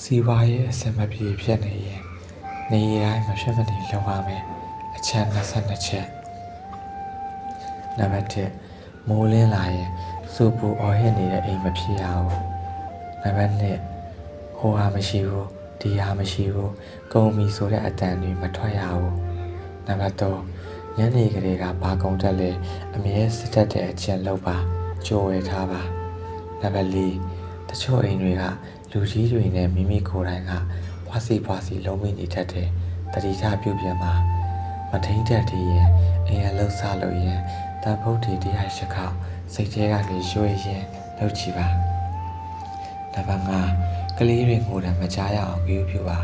စီးပွားရေးအဆင်မပြေဖြစ်နေရင်နေတိုင်းမဖြစ်မနေလုပ်ရမယ်အချက်22ချက်နံပါတ်1မိုးလင်းလာရင်စူပူအော်ဟစ်နေတဲ့အိမ်မဖြစ်ရဘူးနံပါတ်2ဟိုဟာမရှိဘူးဒီဟာမရှိဘူးကုန်ပြီဆိုတဲ့အတန်တွေမထွက်ရဘူးနံပါတ်3ညနေကလေးကဘာကုန်တက်လဲအမြဲစစ်တက်တဲ့အချက်လုပ်ပါကြိုဝယ်ထားပါနံပါတ်4တချို့အိမ်တွေကလူကြီးတွေနဲ့မိမိကိုယ်တိုင်ကဖွာစီလုံးမိနေတတ်တယ်တတိယပြုပြင်ပါမထိန်တက်တည်ရင်အိမ်ရလှုပ်ဆလို့ရင်တန်ဖို့တီတရားရှခောက်စိတ်ထဲကနေရွှေ့ရင်လှုပ်ချပါနံပါတ်5ကလေးတွေငိုတယ်မကြားရအောင်ပြုပါ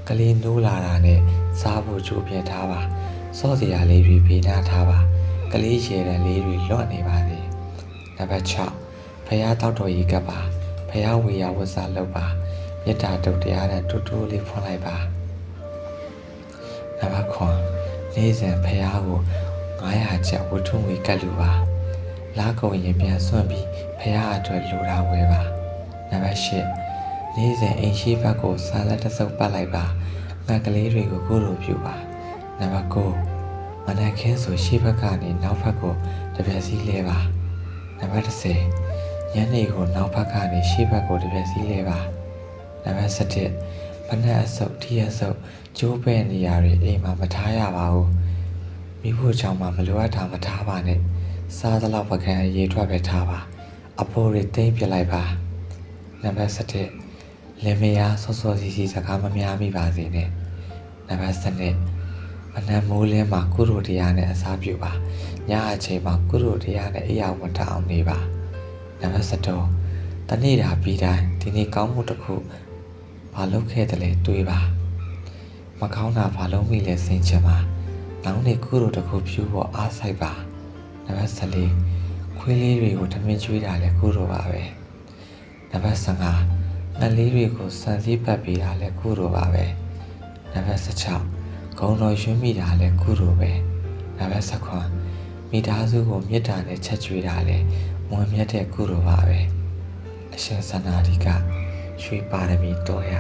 ကလေးနိုးလာတာနဲ့စားဖို့ကြိုးပြင်ထားပါစော့စရာလေးတွေပေးနာထားပါကလေးရေတံလေးတွေလွတ်နေပါစေနံပါတ်6ဖះတောက်တော်ကြီးကပ်ပါဖះဝေယဝတ်စာလုပ်ပါမေတ္တာတုတ်တရားနဲ့တူတူလေးဖွင့်လိုက်ပါနံပါတ်9နေ့စဉ်ဖះကို900ကျပ်ဝတ္ထုငွေကတ်လူပါလားကုန်ရင်ပြန်စွန့်ပြီးဖះအတွက်လိုတာဝယ်ပါနံပါတ်10နေ့စဉ်အိမ်ရှိဘက်ကိုဆာလက်တစ်စုပ်ပတ်လိုက်ပါငှက်ကလေးတွေကိုကုလိုပြုပါနံပါတ်9မနက်ခင်းဆိုရှိဘက်ကနေနောက်ဘက်ကိုတပြက်စီးလဲပါနံပါတ်10ညနေကိုနောက်ဘက်ကနေရှေ့ဘက်ကိုတပြက်စီးလဲပါနံပါတ်17ဖနက်အစုပ်ထီးအစုပ်ကျိုးပဲ့နေရာတွေအိမ်မှာမထားရပါဘူးမိဖို့ချောင်းမှာမလိုအပ်တာမထားပါနဲ့စားသလောက်ပကံအရေးထွက်ပဲထားပါအဖိုးတွေသိမ့်ပြလိုက်ပါနံပါတ်17လင်မယားစောစောစီစီစကားမများမိပါစေနဲ့နံပါတ်12မနက်မိုးလင်းမှာကုသိုလ်တရားနဲ့အစားပြုပါညအချိန်မှာကုသိုလ်တရားနဲ့အိယာဝန်ထအောင်နေပါနံပါတ်13တနေ့တာပြီးတိုင်းဒီနေ့ကောင်းမှုတစ်ခုဘာလုပ်ခဲ့တယ်လဲတွေးပါမကောင်းတာဘာလုပ်မိလဲစဉ်းချင်ပါနောက်နေ့ကုသိုလ်တစ်ခုပြုဖို့အားစိုက်ပါနံပါတ်14ခွေးလေးတွေကိုထမင်းကျွေးတာလဲကုသိုလ်ပါပဲနံပါတ်15ငှက်လေးတွေကိုစံစည်းပတ်ပေးတာလဲကုသိုလ်ပါပဲနံပါတ်16ဂုံတော်ရွှင်းမိတာလဲကုသိုလ်ပဲနံပါတ်19မိသားစုကိုမေတ္တာနဲ့ချက်ကျွေးတာလဲမွန်မြတ်တဲ့ကုသိုလ်ပါပဲအရှင်သန္တာဒီကရွှေပါရမီတော်ရ